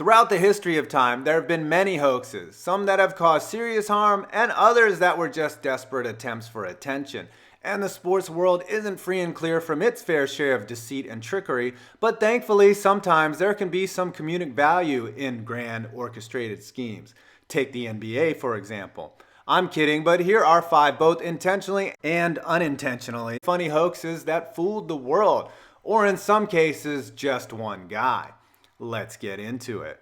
Throughout the history of time, there have been many hoaxes, some that have caused serious harm, and others that were just desperate attempts for attention. And the sports world isn't free and clear from its fair share of deceit and trickery, but thankfully sometimes there can be some comedic value in grand orchestrated schemes. Take the NBA for example. I'm kidding, but here are 5 both intentionally and unintentionally funny hoaxes that fooled the world, or in some cases just one guy. Let's get into it.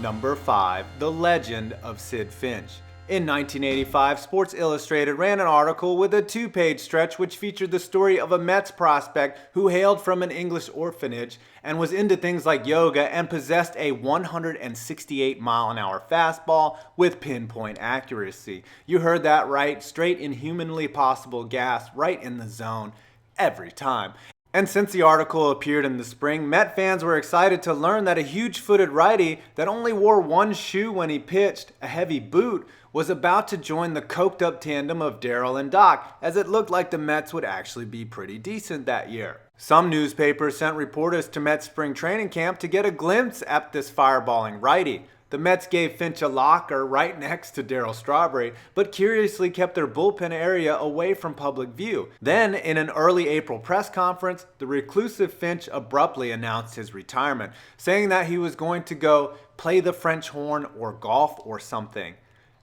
Number 5. The Legend of Sid Finch. In 1985, Sports Illustrated ran an article with a 2-page stretch which featured the story of a Mets prospect who hailed from an English orphanage and was into things like yoga and possessed a 168-mile-an-hour fastball with pinpoint accuracy. You heard that right, straight inhumanly possible gas, right in the zone, every time. And since the article appeared in the spring, Met fans were excited to learn that a huge-footed righty that only wore one shoe when he pitched, a heavy boot, was about to join the coked-up tandem of Darryl and Doc, as it looked like the Mets would actually be pretty decent that year. Some newspapers sent reporters to Mets spring training camp to get a glimpse at this fireballing righty. The Mets gave Finch a locker right next to Darryl Strawberry, but curiously kept their bullpen area away from public view. Then, in an early April press conference, the reclusive Finch abruptly announced his retirement, saying that he was going to go play the French horn or golf or something.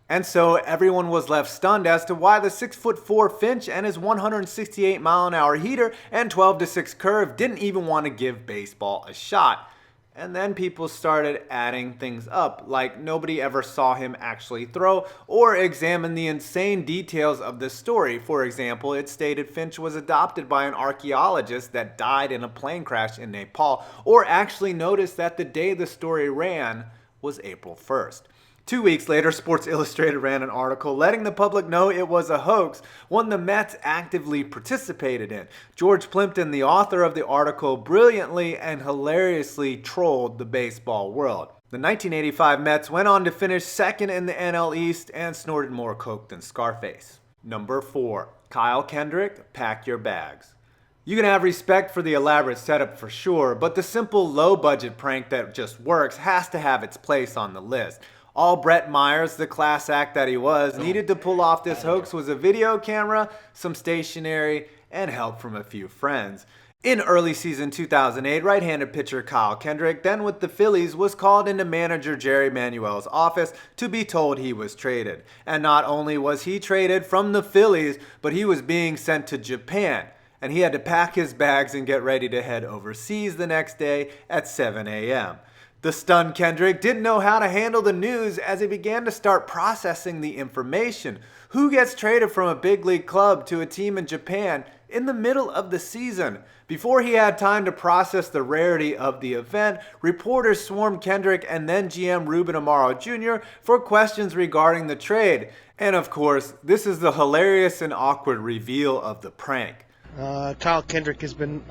And so everyone was left stunned as to why the 6'4" Finch and his 168-mile-an-hour heater and 12-6 curve didn't even want to give baseball a shot. And then people started adding things up, like nobody ever saw him actually throw or examine the insane details of the story. For example, it stated Finch was adopted by an archaeologist that died in a plane crash in Nepal, or actually noticed that the day the story ran was April 1st. 2 weeks later, Sports Illustrated ran an article letting the public know it was a hoax, one the Mets actively participated in. George Plimpton, the author of the article, brilliantly and hilariously trolled the baseball world. The 1985 Mets went on to finish second in the NL East and snorted more coke than Scarface. Number 4. Kyle Kendrick, pack your bags. You can have respect for the elaborate setup for sure, but the simple low-budget prank that just works has to have its place on the list. All Brett Myers, the class act that he was, needed to pull off this hoax was a video camera, some stationery, and help from a few friends. In early season 2008, right-handed pitcher Kyle Kendrick, then with the Phillies, was called into manager Jerry Manuel's office to be told he was traded. And not only was he traded from the Phillies, but he was being sent to Japan. And he had to pack his bags and get ready to head overseas the next day at 7 a.m. The stunned Kendrick didn't know how to handle the news as he began to start processing the information. Who gets traded from a big league club to a team in Japan in the middle of the season? Before he had time to process the rarity of the event, reporters swarmed Kendrick and then GM Ruben Amaro Jr. for questions regarding the trade. And of course, this is the hilarious and awkward reveal of the prank. Kyle Kendrick has been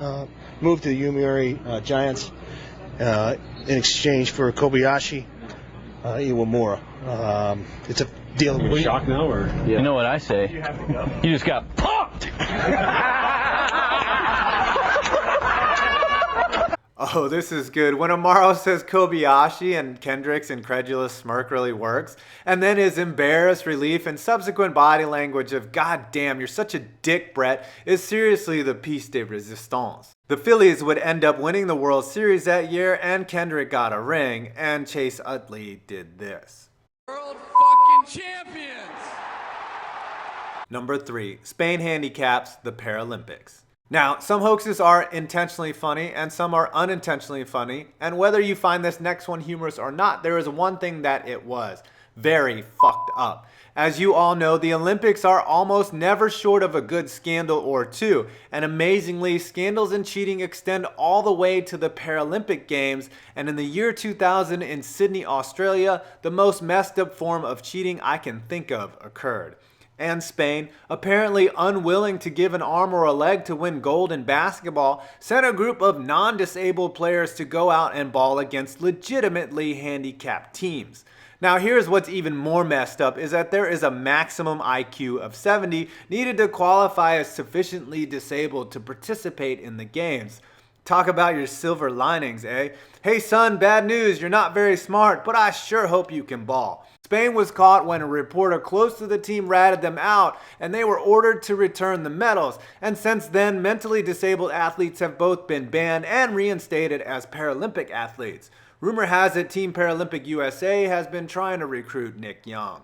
moved to the Yomiuri Giants in exchange for Kobayashi Iwamura. It's a deal. Are you shocked now, or you know what I say? You just got punked. Oh, this is good. When Amaro says Kobayashi and Kendrick's incredulous smirk really works, and then his embarrassed relief and subsequent body language of "God damn, you're such a dick, Brett," is seriously the piece de resistance. The Phillies would end up winning the World Series that year, and Kendrick got a ring, and Chase Utley did this. World fucking champions! Number 3. Spain Handicaps, the Paralympics. Now, some hoaxes are intentionally funny and some are unintentionally funny, and whether you find this next one humorous or not, there is one thing that it was. Very fucked up. As you all know, the Olympics are almost never short of a good scandal or two, and amazingly, scandals and cheating extend all the way to the Paralympic Games, and in the year 2000 in Sydney, Australia, the most messed up form of cheating I can think of occurred. And Spain, apparently unwilling to give an arm or a leg to win gold in basketball, sent a group of non-disabled players to go out and ball against legitimately handicapped teams. Now here's what's even more messed up is that there is a maximum IQ of 70 needed to qualify as sufficiently disabled to participate in the games. Talk about your silver linings, eh? Hey son, bad news, you're not very smart, but I sure hope you can ball. Spain was caught when a reporter close to the team ratted them out, and they were ordered to return the medals. And since then, mentally disabled athletes have both been banned and reinstated as Paralympic athletes. Rumor has it Team Paralympic USA has been trying to recruit Nick Young.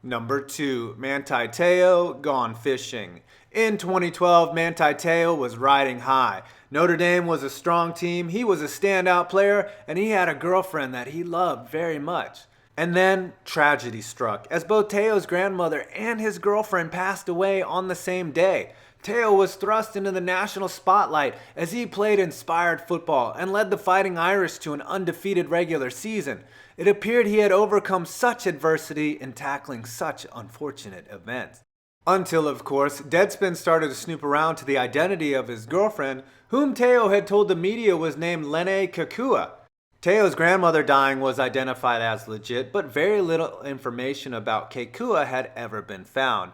Number 2, Manti Te'o gone fishing. In 2012, Manti Te'o was riding high. Notre Dame was a strong team, he was a standout player, and he had a girlfriend that he loved very much. And then tragedy struck, as both Te'o's grandmother and his girlfriend passed away on the same day. Te'o was thrust into the national spotlight as he played inspired football and led the Fighting Irish to an undefeated regular season. It appeared he had overcome such adversity in tackling such unfortunate events. Until, of course, Deadspin started to snoop around to the identity of his girlfriend, whom Te'o had told the media was named Lene Kakua. Te'o's grandmother dying was identified as legit, but very little information about Kakua had ever been found.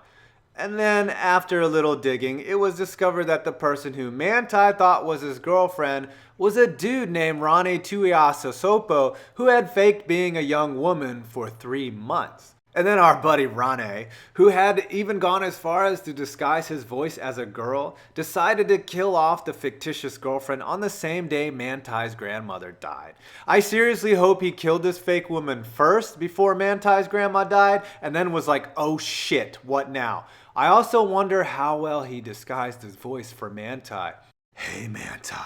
And then, after a little digging, it was discovered that the person who Manti thought was his girlfriend was a dude named Ronnie Tuiasosopo who had faked being a young woman for 3 months. And then our buddy Ronnie, who had even gone as far as to disguise his voice as a girl, decided to kill off the fictitious girlfriend on the same day Manti's grandmother died. I seriously hope he killed this fake woman first before Manti's grandma died and then was like, oh shit, what now? I also wonder how well he disguised his voice for Manti. Hey Manti,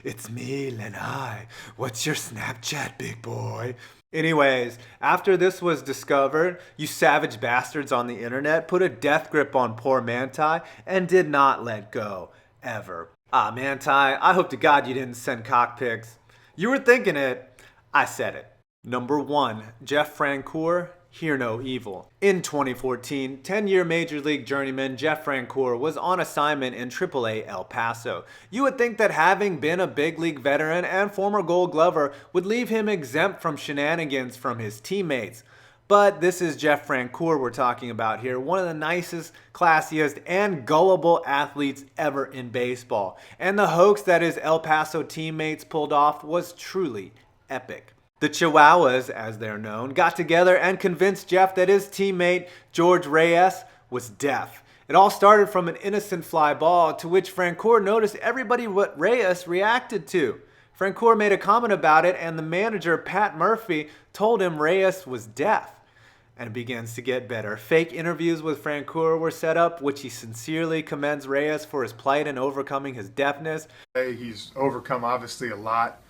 it's me, Lenai. What's your Snapchat, big boy? Anyways, after this was discovered, you savage bastards on the internet put a death grip on poor Manti and did not let go, ever. Ah, Manti, I hope to God you didn't send cock pics. You were thinking it, I said it. Number 1, Jeff Francoeur, Hear No Evil. In 2014, 10-year Major League journeyman Jeff Francoeur was on assignment in AAA El Paso. You would think that having been a big league veteran and former Gold Glover would leave him exempt from shenanigans from his teammates. But this is Jeff Francoeur we're talking about here, one of the nicest, classiest, and gullible athletes ever in baseball. And the hoax that his El Paso teammates pulled off was truly epic. The Chihuahuas, as they're known, got together and convinced Jeff that his teammate, George Reyes, was deaf. It all started from an innocent fly ball to which Francoeur noticed everybody what Reyes reacted to. Francoeur made a comment about it and the manager, Pat Murphy, told him Reyes was deaf. And it begins to get better. Fake interviews with Francoeur were set up, which he sincerely commends Reyes for his plight and overcoming his deafness. He's overcome obviously a lot.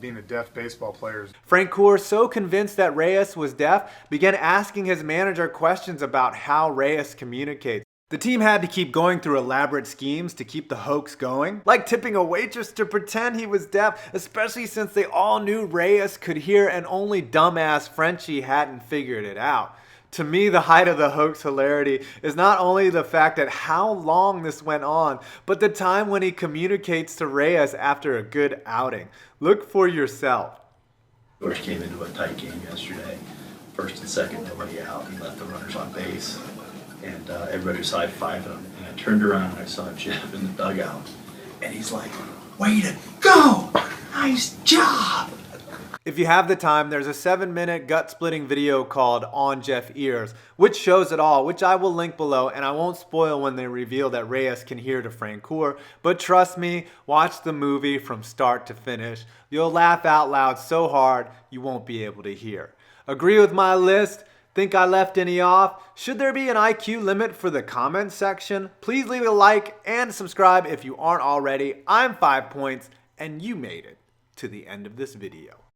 Being a deaf baseball player. Francoeur, so convinced that Reyes was deaf, began asking his manager questions about how Reyes communicates. The team had to keep going through elaborate schemes to keep the hoax going, like tipping a waitress to pretend he was deaf, especially since they all knew Reyes could hear and only dumbass Frenchie hadn't figured it out. To me, the height of the hoax hilarity is not only the fact that how long this went on, but the time when he communicates to Reyes after a good outing. Look for yourself. George came into a tight game yesterday. First and second, nobody out. He left the runners on base, and everybody was high-fiving him. And I turned around and I saw Jeff in the dugout, and he's like, "Way to go! Nice job!" If you have the time, there's a 7-minute gut-splitting video called On Jeff Ears, which shows it all, which I will link below, and I won't spoil when they reveal that Reyes can hear to Francoeur, but trust me, watch the movie from start to finish. You'll laugh out loud so hard you won't be able to hear. Agree with my list? Think I left any off? Should there be an IQ limit for the comments section? Please leave a like and subscribe if you aren't already. I'm 5 points, and you made it to the end of this video.